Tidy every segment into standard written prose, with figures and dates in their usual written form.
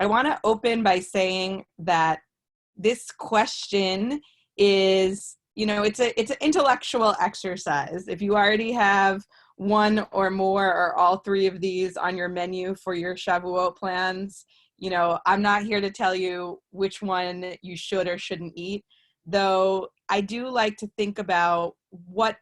I want to open by saying that this question is, it's an intellectual exercise. If you already have one or more or all three of these on your menu for your Shavuot plans, I'm not here to tell you which one you should or shouldn't eat, though I do like to think about what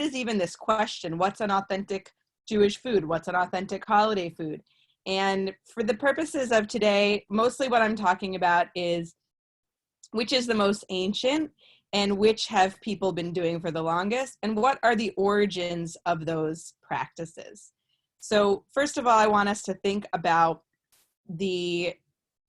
is even this question? What's an authentic Jewish food? What's an authentic holiday food? And for the purposes of today, mostly what I'm talking about is which is the most ancient and which have people been doing for the longest, and what are the origins of those practices. So first of all, I want us to think about the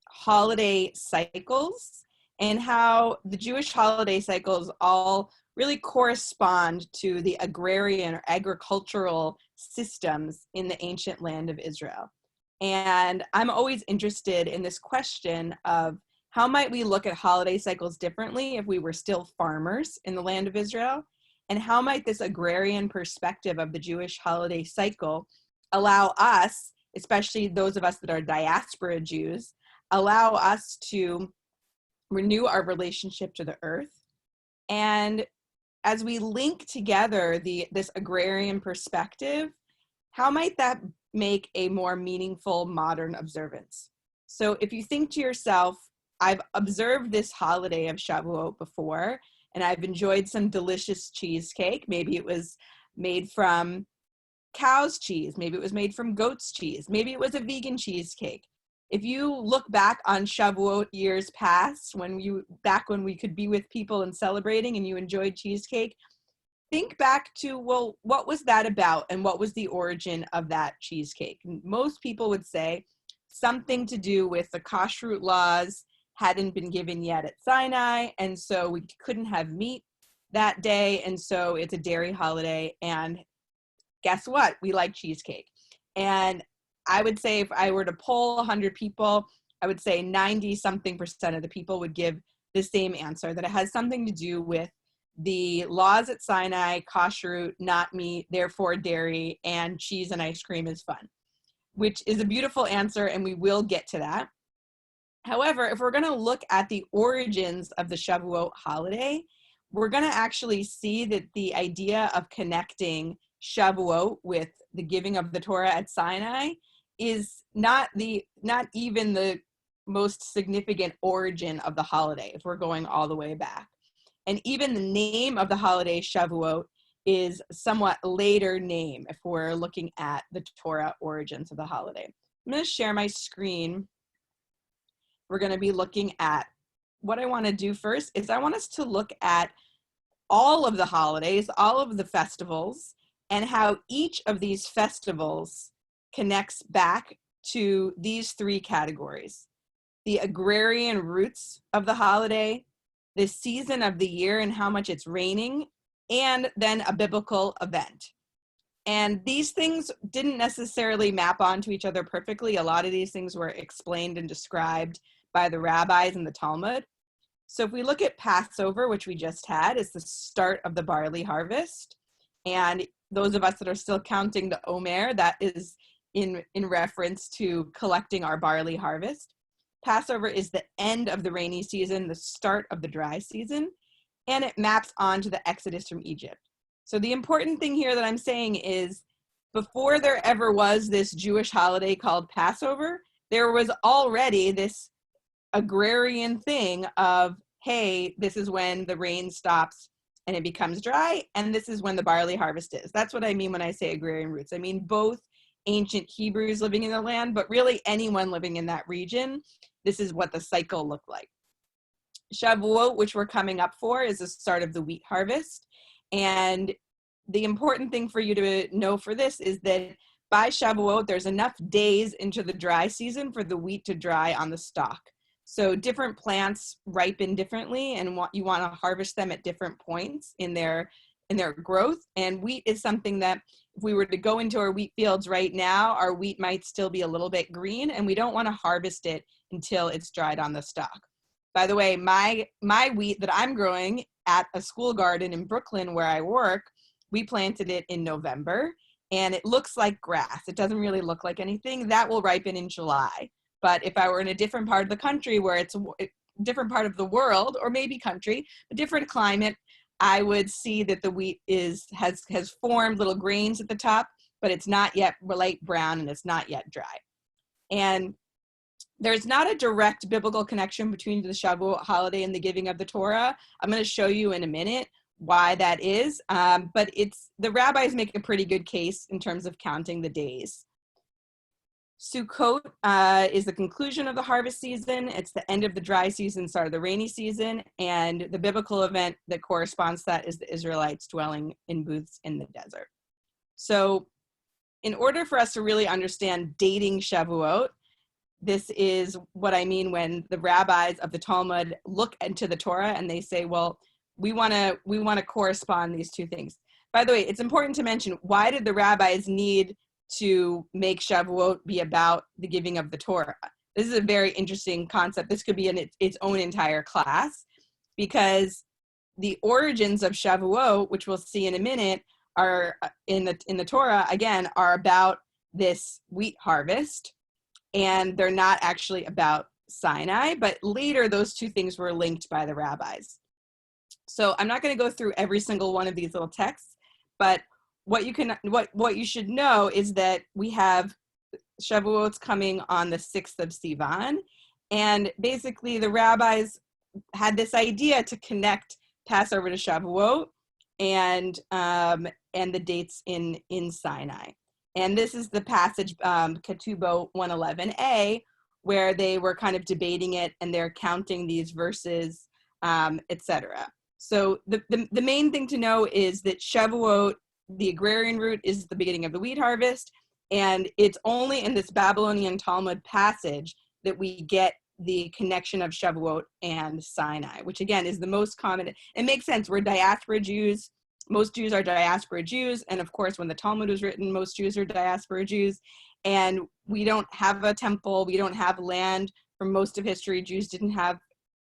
holiday cycles and how the Jewish holiday cycles all really correspond to the agrarian or agricultural systems in the ancient land of Israel. And I'm always interested in this question of how might we look at holiday cycles differently if we were still farmers in the land of Israel? And how might this agrarian perspective of the Jewish holiday cycle allow us, especially those of us that are diaspora Jews, allow us to renew our relationship to the earth? And as we link together this agrarian perspective, how might that make a more meaningful modern observance? So if you think to yourself, I've observed this holiday of Shavuot before, and I've enjoyed some delicious cheesecake. Maybe it was made from cow's cheese. Maybe it was made from goat's cheese. Maybe it was a vegan cheesecake. If you look back on Shavuot years past, when we could be with people and celebrating and you enjoyed cheesecake, think back to, well, what was that about and what was the origin of that cheesecake? Most people would say something to do with the kashrut laws hadn't been given yet at Sinai, and so we couldn't have meat that day, and so it's a dairy holiday, and guess what? We like cheesecake. And I would say if I were to poll 100 people, I would say 90-something% of the people would give the same answer, that it has something to do with the laws at Sinai, kashrut, not meat, therefore dairy, and cheese and ice cream is fun, which is a beautiful answer, and we will get to that. However, if we're going to look at the origins of the Shavuot holiday, we're going to actually see that the idea of connecting Shavuot with the giving of the Torah at Sinai is not even the most significant origin of the holiday, if we're going all the way back. And even the name of the holiday, Shavuot, is somewhat later name if we're looking at the Torah origins of the holiday. I'm going to share my screen. We're going to be looking at, what I want to do first is I want us to look at all of the holidays, all of the festivals, and how each of these festivals connects back to these three categories: the agrarian roots of the holiday, the season of the year and how much it's raining, and then a biblical event. And these things didn't necessarily map onto each other perfectly. A lot of these things were explained and described by the rabbis in the Talmud. So if we look at Passover, which we just had, is the start of the barley harvest. And those of us that are still counting the Omer, that is in reference to collecting our barley harvest. Passover is the end of the rainy season, the start of the dry season, and it maps onto the Exodus from Egypt. So the important thing here that I'm saying is, before there ever was this Jewish holiday called Passover, there was already this agrarian thing of, hey, this is when the rain stops and it becomes dry, and this is when the barley harvest is. That's what I mean when I say agrarian roots. I mean both ancient Hebrews living in the land, but really anyone living in that region. This is what the cycle looked like. Shavuot, which we're coming up for, is the start of the wheat harvest. And the important thing for you to know for this is that by Shavuot, there's enough days into the dry season for the wheat to dry on the stalk. So different plants ripen differently, and you want to harvest them at different points in their growth. And wheat is something that, if we were to go into our wheat fields right now, our wheat might still be a little bit green, and we don't want to harvest it until it's dried on the stalk. By the way, my wheat that I'm growing at a school garden in Brooklyn where I work, we planted it in November, and it looks like grass. It doesn't really look like anything. That will ripen in July. But if I were in a different part of the country where it's a different part of the world, or maybe country, a different climate, I would see that the wheat has formed little grains at the top, but it's not yet light brown and it's not yet dry. And there's not a direct biblical connection between the Shavuot holiday and the giving of the Torah. I'm going to show you in a minute why that is, but the rabbis make a pretty good case in terms of counting the days. Sukkot is the conclusion of the harvest season. It's the end of the dry season, start of the rainy season, and the biblical event that corresponds to that is the Israelites dwelling in booths in the desert. So in order for us to really understand dating Shavuot, this is what I mean when the rabbis of the Talmud look into the Torah and they say, well, we want to correspond these two things. By the way, it's important to mention, why did the rabbis need to make Shavuot be about the giving of the Torah? This is a very interesting concept. This could be in its own entire class, because the origins of Shavuot, which we'll see in a minute, are in the Torah, again, are about this wheat harvest, and they're not actually about Sinai, but later those two things were linked by the rabbis. So I'm not going to go through every single one of these little texts, but what you should know is that we have Shavuot's coming on the 6th of Sivan, and basically the rabbis had this idea to connect Passover to Shavuot and the dates in Sinai. And this is the passage, Ketubo 111a, where they were kind of debating it and they're counting these verses, etc. So the main thing to know is that Shavuot, the Agrarian root, is the beginning of the wheat harvest. And it's only in this Babylonian Talmud passage that we get the connection of Shavuot and Sinai, which again is the most common. It makes sense. We're diaspora Jews. Most Jews are diaspora Jews. And of course, when the Talmud was written, most Jews are diaspora Jews. And we don't have a temple. We don't have land. For most of history, Jews didn't have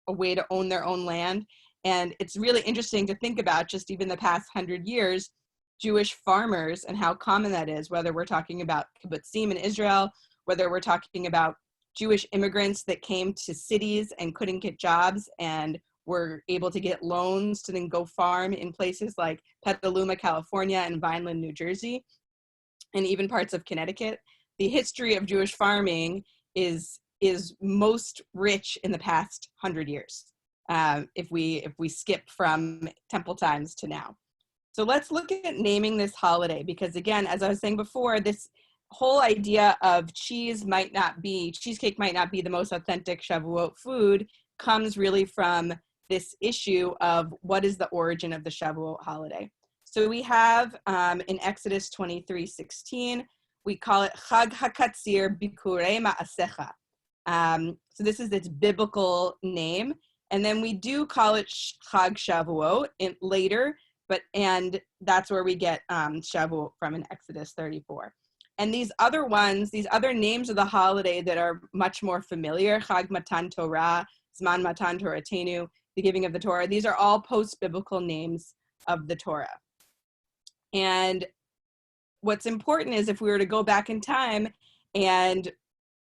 a way to own their own land. And it's really interesting to think about, just even the past 100 years, Jewish farmers and how common that is, whether we're talking about kibbutzim in Israel, whether we're talking about Jewish immigrants that came to cities and couldn't get jobs and were able to get loans to then go farm in places like Petaluma, California, and Vineland, New Jersey, and even parts of Connecticut. The history of Jewish farming is most rich in the past 100 years, if we skip from temple times to now. So let's look at naming this holiday, because again, as I was saying before, this whole idea of cheesecake might not be the most authentic Shavuot food comes really from this issue of what is the origin of the Shavuot holiday. So we have in Exodus 23:16, we call it Chag HaKatzir Bikkurim Ma'asecha. So this is its biblical name. And then we do call it Chag Shavuot later, and that's where we get Shavuot from in Exodus 34. And these other names of the holiday that are much more familiar, Chag Matan Torah, Zman Matan Toratenu, the giving of the Torah, these are all post-biblical names of the Torah. And what's important is, if we were to go back in time and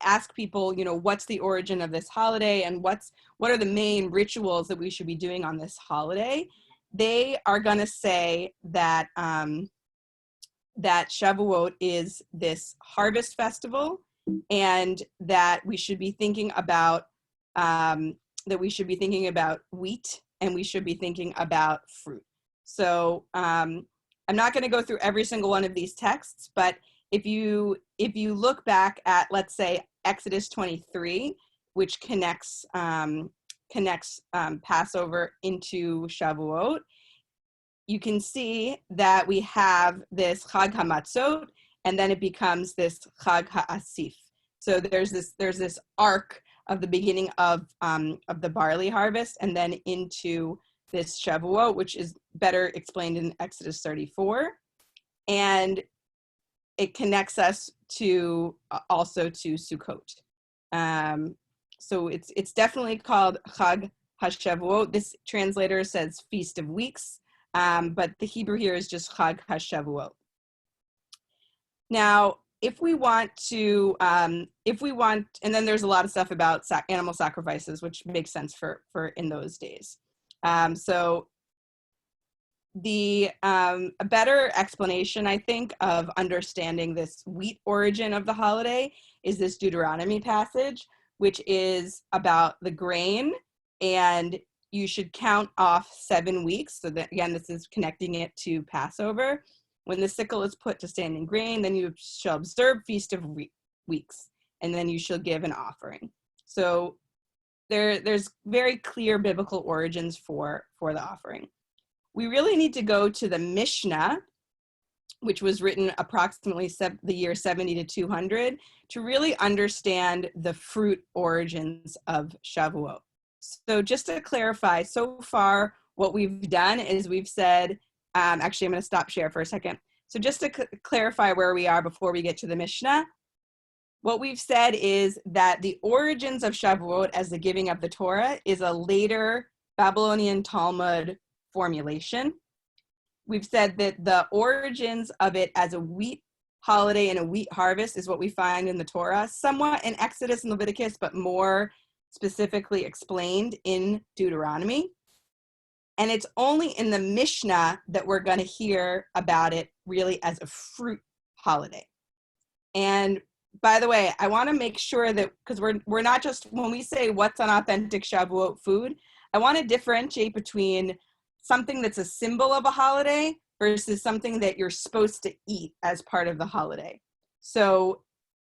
ask people, what's the origin of this holiday and what are the main rituals that we should be doing on this holiday, they are going to say that that Shavuot is this harvest festival, and that we should be thinking about wheat, and we should be thinking about fruit. So I'm not going to go through every single one of these texts, but if you look back at, let's say, Exodus 23, which connects Passover into Shavuot, you can see that we have this Chag HaMatzot, and then it becomes this Chag HaAsif. So there's this arc of the beginning of the barley harvest, and then into this Shavuot, which is better explained in Exodus 34, and it connects us also to Sukkot. So it's definitely called Chag HaShavuot. This translator says Feast of Weeks, but the Hebrew here is just Chag HaShavuot. Now, if we want, and then there's a lot of stuff about animal sacrifices, which makes sense for in those days. So a better explanation, I think, of understanding this wheat origin of the holiday is this Deuteronomy passage, which is about the grain, and you should count off 7 weeks. So that, again, this is connecting it to Passover. When the sickle is put to standing grain, then you shall observe Feast of Weeks, and then you shall give an offering. So there's very clear biblical origins for the offering. We really need to go to the Mishnah, which was written approximately the year 70 to 200, to really understand the fruit origins of Shavuot. So just to clarify, so far what we've done is we've said, actually I'm going to stop share for a second. So just to clarify where we are before we get to the Mishnah, what we've said is that the origins of Shavuot as the giving of the Torah is a later Babylonian Talmud formulation. We've said that the origins of it as a wheat holiday and a wheat harvest is what we find in the Torah, somewhat in Exodus and Leviticus, but more specifically explained in Deuteronomy. And it's only in the Mishnah that we're going to hear about it really as a fruit holiday. And by the way, I want to make sure that, because we're not just, when we say what's an authentic Shavuot food, I want to differentiate between something that's a symbol of a holiday versus something that you're supposed to eat as part of the holiday. So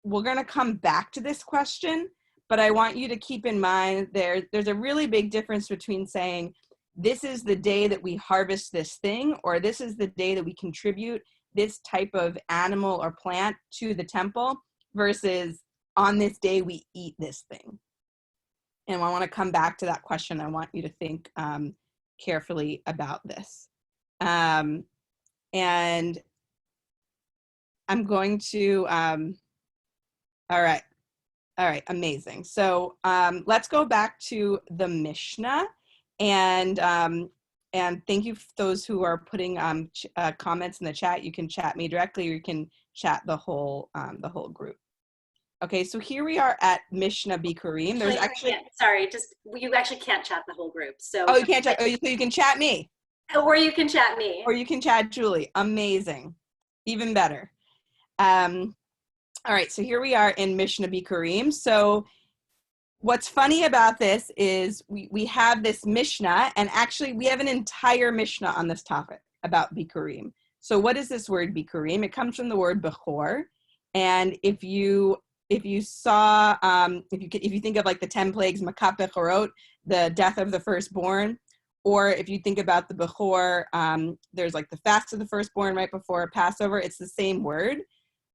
we're going to come back to this question, but I want you to keep in mind there's a really big difference between saying, this is the day that we harvest this thing, or this is the day that we contribute this type of animal or plant to the temple, versus on this day we eat this thing. And I want to come back to that question. I want you to think carefully about this. And I'm going to, all right, amazing. So let's go back to the Mishnah, and thank you for those who are putting comments in the chat. You can chat me directly, or you can chat the whole group. Okay, so here we are at Mishnah Bikkurim. There's actually, you actually can't chat the whole group. So you can't chat. So you can chat me, or you can chat me, or you can chat Julie. Amazing, even better. All right, so here we are in Mishnah Bikkurim. So what's funny about this is we have this Mishnah, and actually we have an entire Mishnah on this topic about Bikkurim. So what is this word Bikkurim? It comes from the word Bechor, and if you saw, if you think of like the 10 plagues, Makat Bechorot, the death of the firstborn, or if you think about the Bechor, there's like the fast of the firstborn right before Passover, it's the same word.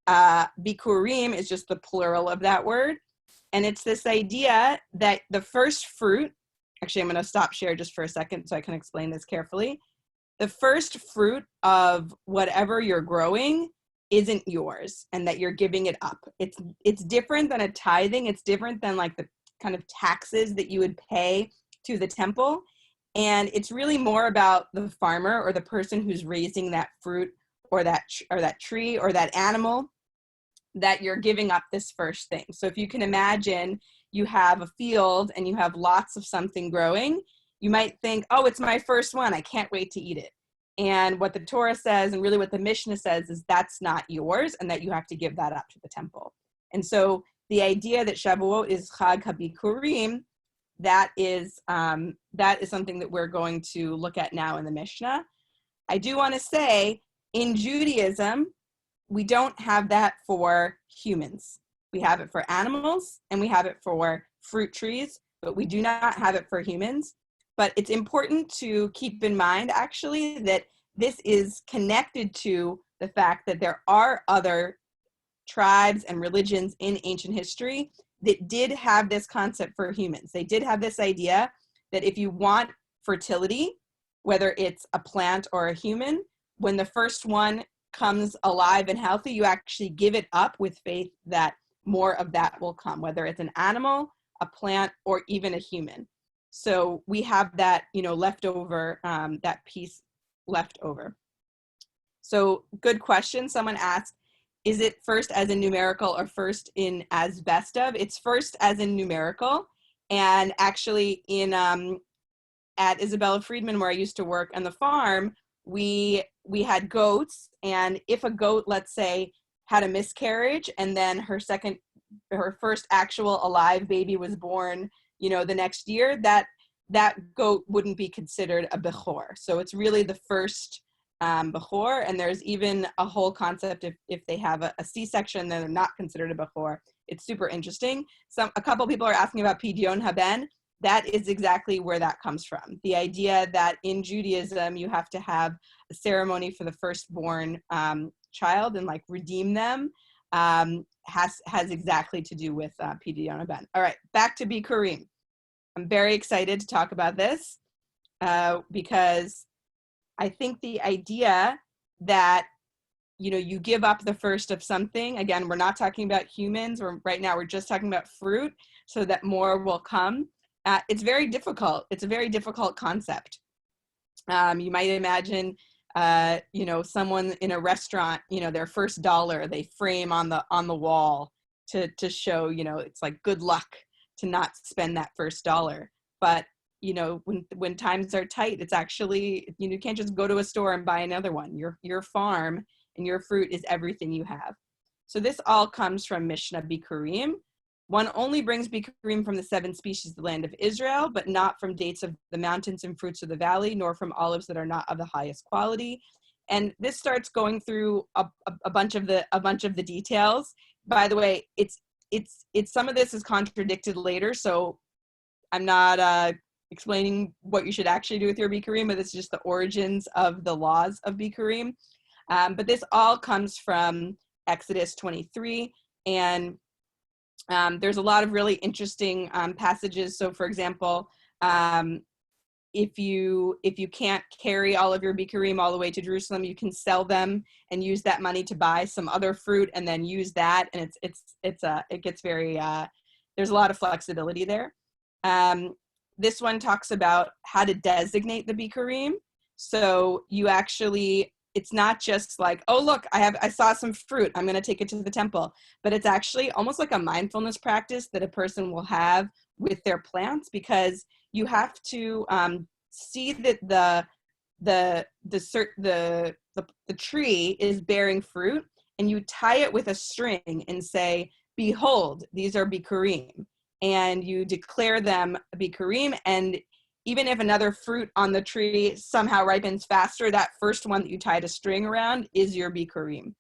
Bikkurim is just the plural of that word. And it's this idea that the first fruit, actually I'm going to stop share just for a second so I can explain this carefully. The first fruit of whatever you're growing isn't yours, and that you're giving it up. It's different than a tithing. It's different than like the kind of taxes that you would pay to the temple. And it's really more about the farmer or the person who's raising that fruit or that tree or that animal, that you're giving up this first thing. So if you can imagine you have a field and you have lots of something growing, you might think, oh, it's my first one, I can't wait to eat it. And what the Torah says, and really what the Mishnah says, is that's not yours, and that you have to give that up to the temple. And so the idea that Shavuot is Chag HaBikkurim, that is something that we're going to look at now in the Mishnah. I do want to say, in Judaism, we don't have that for humans. We have it for animals, and we have it for fruit trees, but we do not have it for humans. But it's important to keep in mind, actually, that this is connected to the fact that there are other tribes and religions in ancient history that did have this concept for humans. They did have this idea that if you want fertility, whether it's a plant or a human, when the first one comes alive and healthy, you actually give it up with faith that more of that will come, whether it's an animal, a plant, or even a human. So we have that, leftover, that piece left over. So good question. Someone asked, is it first as in numerical or first in as best of? It's first as in numerical. And actually at Isabella Friedman, where I used to work on the farm, we had goats, and if a goat, let's say, had a miscarriage and then her first actual alive baby was born, the next year, that goat wouldn't be considered a bechor. So it's really the first bechor, and there's even a whole concept if they have a C-section, then they're not considered a bechor. It's super interesting. A couple people are asking about pidyon haben. That is exactly where that comes from. The idea that in Judaism, you have to have a ceremony for the firstborn child and like redeem them has exactly to do with pidyon haben. All right, back to Bikkurim. I'm very excited to talk about this because I think the idea that, you give up the first of something, again, we're not talking about humans, right now we're just talking about fruit so that more will come. It's very difficult. It's a very difficult concept. You might imagine, someone in a restaurant, their first dollar, they frame on the wall to show, it's like good luck to not spend that first dollar. But, when times are tight, it's actually, you can't just go to a store and buy another one. Your farm and your fruit is everything you have. So this all comes from Mishnah Bikkurim. One only brings Bikkurim from the 7 species of the land of Israel, but not from dates of the mountains and fruits of the valley, nor from olives that are not of the highest quality. And this starts going through a bunch of the details. By the way, it's some of this is contradicted later, so I'm not explaining what you should actually do with your Bikkurim, but it's just the origins of the laws of Bikkurim. But this all comes from Exodus 23, and there's a lot of really interesting passages. So, for example, if you can't carry all of your Bikkurim all the way to Jerusalem, you can sell them and use that money to buy some other fruit, and then use that. And it gets very there's a lot of flexibility there. This one talks about how to designate the Bikkurim. So you actually, it's not just like, oh, look, I saw some fruit, I'm going to take it to the temple. But it's actually almost like a mindfulness practice that a person will have with their plants, because you have to see that the tree is bearing fruit, and you tie it with a string and say, behold, these are Bikkurim. And you declare them Bikkurim, and even if another fruit on the tree somehow ripens faster, that first one that you tied a string around is your Bikkurim.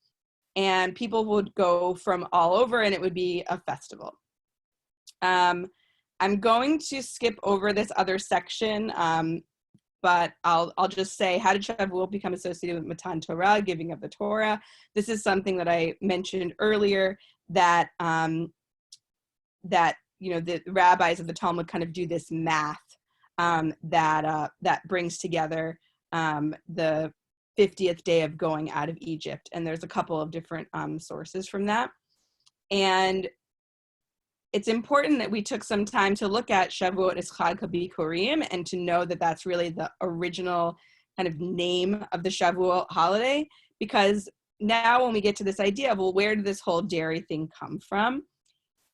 And people would go from all over, and it would be a festival. I'm going to skip over this other section, but I'll just say, how did Shavuot become associated with Matan Torah, giving of the Torah? This is something that I mentioned earlier, that the rabbis of the Talmud kind of do this math that brings together the 50th day of going out of Egypt. And there's a couple of different sources from that. And it's important that we took some time to look at Shavuot as Chag HaBikkurim, and to know that that's really the original kind of name of the Shavuot holiday, because now when we get to this idea of, well, where did this whole dairy thing come from?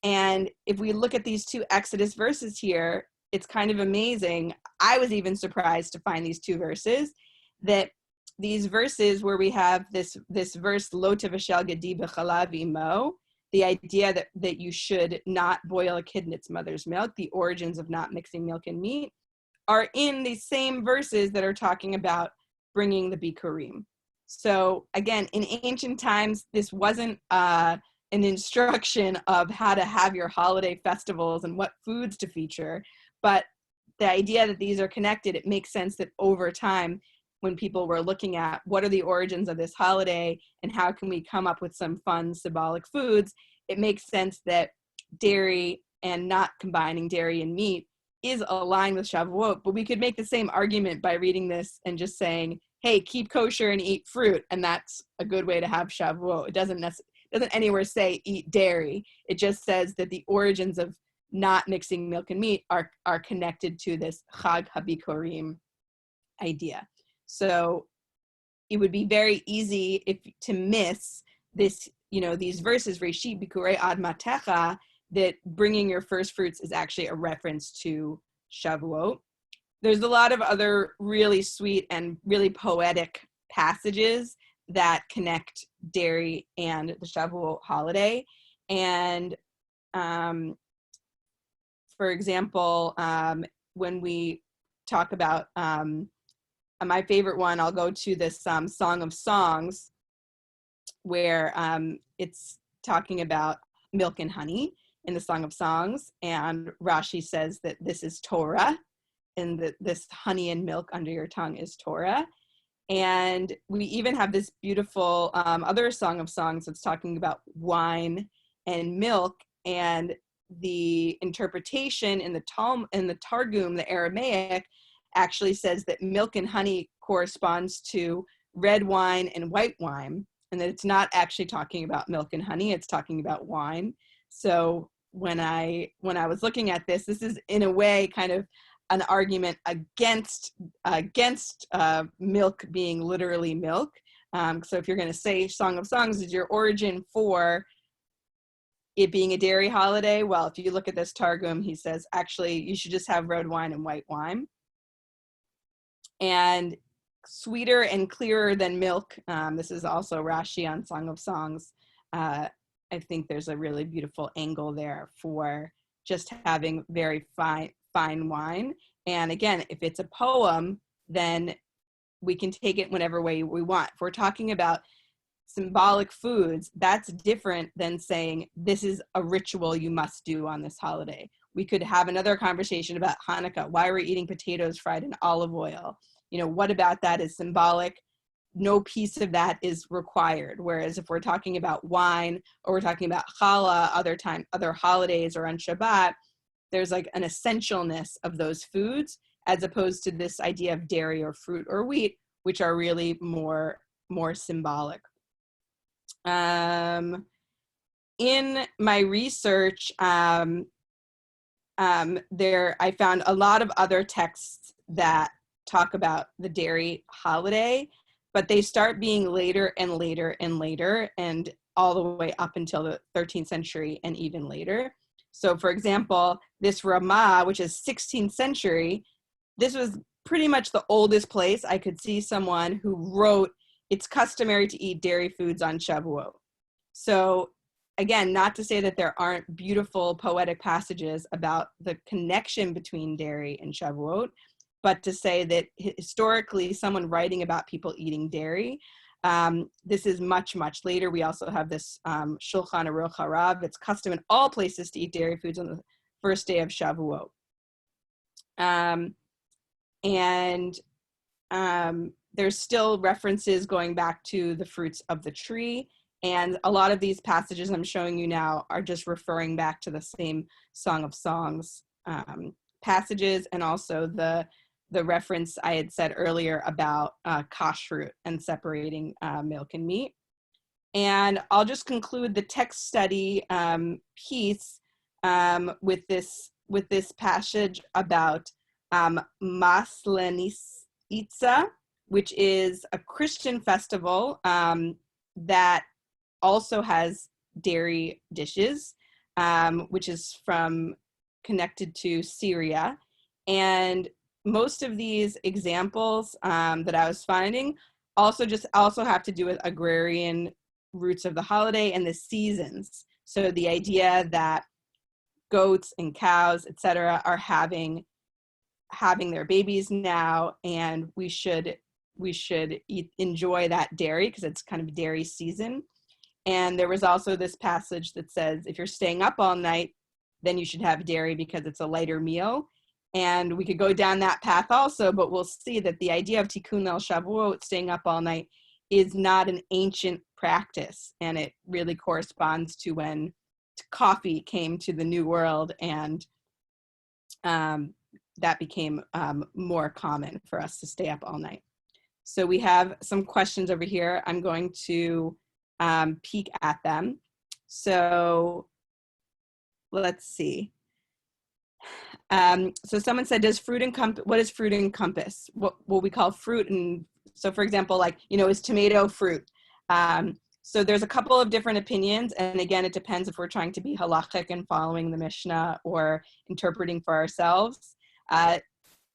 And if we look at these 2 Exodus verses here, it's kind of amazing. I was even surprised to find these 2 verses, that these verses where we have this verse, Lo tevashel gedi b'chalav imo, the idea that you should not boil a kid in its mother's milk, the origins of not mixing milk and meat, are in these same verses that are talking about bringing the Bikkurim. So again, in ancient times, this wasn't an instruction of how to have your holiday festivals and what foods to feature, but the idea that these are connected, it makes sense that over time, when people were looking at what are the origins of this holiday and how can we come up with some fun symbolic foods, it makes sense that dairy and not combining dairy and meat is aligned with Shavuot. But we could make the same argument by reading this and just saying, hey, keep kosher and eat fruit, and that's a good way to have Shavuot. It doesn't anywhere say eat dairy. It just says that the origins of not mixing milk and meat are connected to this Chag HaBikkurim idea. So it would be very easy to miss this these verses, Reshit Bikkurei Admatecha, that bringing your first fruits is actually a reference to Shavuot. There's a lot of other really sweet and really poetic passages that connect dairy and the Shavuot holiday. And for example, when we talk about my favorite one, I'll go to this Song of Songs, where it's talking about milk and honey in the Song of Songs. And Rashi says that this is Torah, and that this honey and milk under your tongue is Torah. And we even have this beautiful other Song of Songs that's talking about wine and milk, and the interpretation in the Targum, the Aramaic, actually says that milk and honey corresponds to red wine and white wine, and that it's not actually talking about milk and honey, it's talking about wine. So when I was looking at this is in a way kind of an argument against milk being literally milk. So if you're going to say Song of Songs is your origin for it being a dairy holiday, well, if you look at this Targum, he says, actually, you should just have red wine and white wine. And sweeter and clearer than milk. This is also Rashi on Song of Songs. I think there's a really beautiful angle there for just having very fine wine. And again, if it's a poem, then we can take it whatever way we want. If we're talking about symbolic foods, that's different than saying this is a ritual you must do on this holiday. We could have another conversation about Hanukkah, why we're eating potatoes fried in olive oil. What about that is symbolic? No piece of that is required. Whereas if we're talking about wine, or we're talking about challah, other holidays, or on Shabbat, there's like an essentialness of those foods, as opposed to this idea of dairy or fruit or wheat, which are really more symbolic. In my research, I found a lot of other texts that talk about the dairy holiday, but they start being later and later and later, and all the way up until the 13th century and even later. So for example, this Ramah, which is 16th century, this was pretty much the oldest place I could see someone who wrote, it's customary to eat dairy foods on Shavuot. So again, not to say that there aren't beautiful poetic passages about the connection between dairy and Shavuot, but to say that historically someone writing about people eating dairy, this is much, much later. We also have this Shulchan Aruch Harav. It's custom in all places to eat dairy foods on the first day of Shavuot. There's still references going back to the fruits of the tree. And a lot of these passages I'm showing you now are just referring back to the same Song of Songs passages, and also the reference I had said earlier about kashrut and separating milk and meat. And I'll just conclude the text study piece with this passage about Maslenitsa, which is a Christian festival that also has dairy dishes, which is connected to Syria. And most of these examples that I was finding also have to do with agrarian roots of the holiday and the seasons. So the idea that goats and cows, etc., are having their babies now, and we should enjoy that dairy because it's kind of dairy season. And there was also this passage that says if you're staying up all night, then you should have dairy because it's a lighter meal. And we could go down that path also, but we'll see that the idea of Tikkun El Shavuot, staying up all night, is not an ancient practice, and it really corresponds to when coffee came to the New World, and that became more common for us to stay up all night. So we have some questions over here. I'm going to peek at them. So let's see. So someone said, what is fruit encompass? What we call fruit. And so for example, is tomato fruit? So there's a couple of different opinions. And again, it depends if we're trying to be halachic and following the Mishnah or interpreting for ourselves.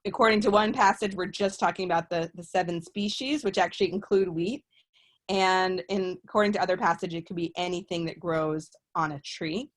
According to one passage, we're just talking about the 7 species, which actually include wheat. And according to other passages, it could be anything that grows on a tree.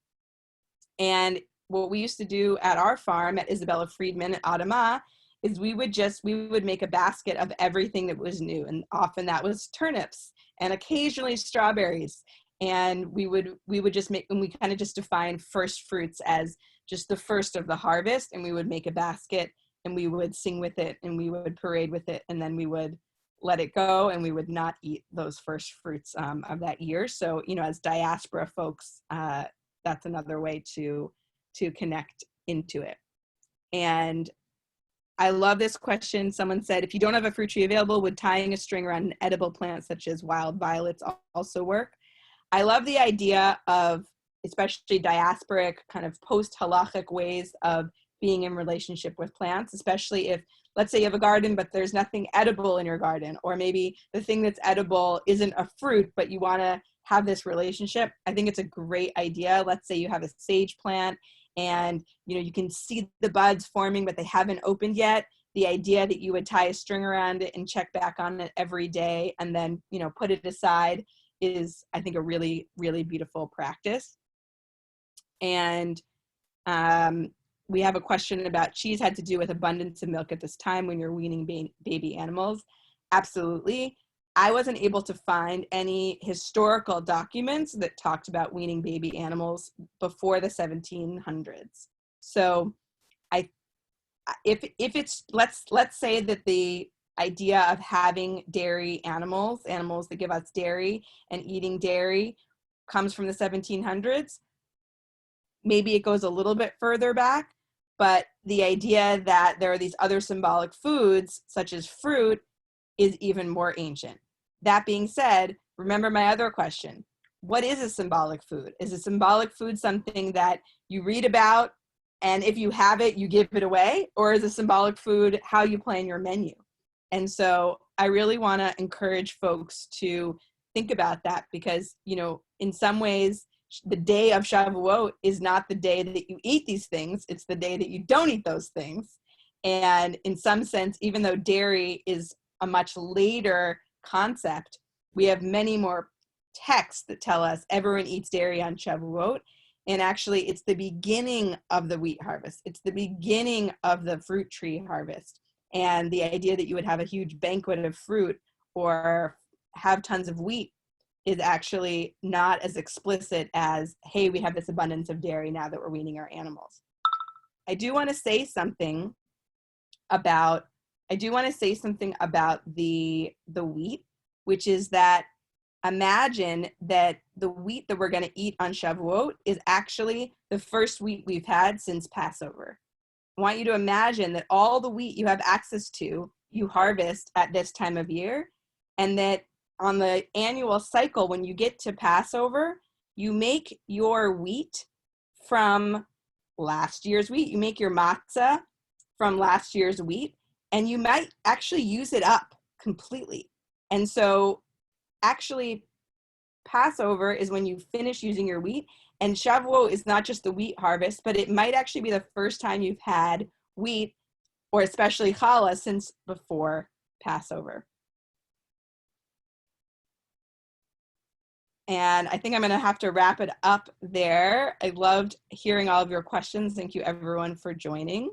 And what we used to do at our farm at Isabella Friedman at Adama is we would make a basket of everything that was new. And often that was turnips and occasionally strawberries. And we would just make, and we kind of just define first fruits as just the first of the harvest. And we would make a basket and we would sing with it and we would parade with it. And then we would let it go and we would not eat those first fruits of that year. So, as diaspora folks, that's another way to connect into it. And I love this question. Someone said, if you don't have a fruit tree available, would tying a string around an edible plant such as wild violets also work? I love the idea of, especially diasporic, kind of post-halachic ways of being in relationship with plants, especially if, let's say you have a garden, but there's nothing edible in your garden, or maybe the thing that's edible isn't a fruit, but you want to have this relationship. I think it's a great idea. Let's say you have a sage plant and you can see the buds forming, but they haven't opened yet. The idea that you would tie a string around it and check back on it every day and then put it aside is, I think, a really, really beautiful practice. And we have a question about cheese had to do with abundance of milk at this time when you're weaning baby animals. Absolutely. I wasn't able to find any historical documents that talked about weaning baby animals before the 1700s. So if it's, let's say that the idea of having dairy animals that give us dairy and eating dairy comes from the 1700s, maybe it goes a little bit further back, but the idea that there are these other symbolic foods, such as fruit, is even more ancient. That being said, remember my other question. What is a symbolic food? Is a symbolic food something that you read about and if you have it, you give it away? Or is a symbolic food how you plan your menu? And so I really want to encourage folks to think about that because, in some ways, the day of Shavuot is not the day that you eat these things. It's the day that you don't eat those things. And in some sense, even though dairy is a much later concept, we have many more texts that tell us everyone eats dairy on Shavuot. And actually, it's the beginning of the wheat harvest. It's the beginning of the fruit tree harvest. And the idea that you would have a huge banquet of fruit or have tons of wheat is actually not as explicit as, hey, we have this abundance of dairy now that we're weaning our animals. I do want to say something about the wheat, which is that imagine that the wheat that we're going to eat on Shavuot is actually the first wheat we've had since Passover. I want you to imagine that all the wheat you have access to, you harvest at this time of year, and that on the annual cycle, when you get to Passover, you make your wheat from last year's wheat. You make your matzah from last year's wheat, and you might actually use it up completely. And so actually, Passover is when you finish using your wheat, and Shavuot is not just the wheat harvest, but it might actually be the first time you've had wheat, or especially challah, since before Passover. And I think I'm going to have to wrap it up there. I loved hearing all of your questions. Thank you, everyone, for joining.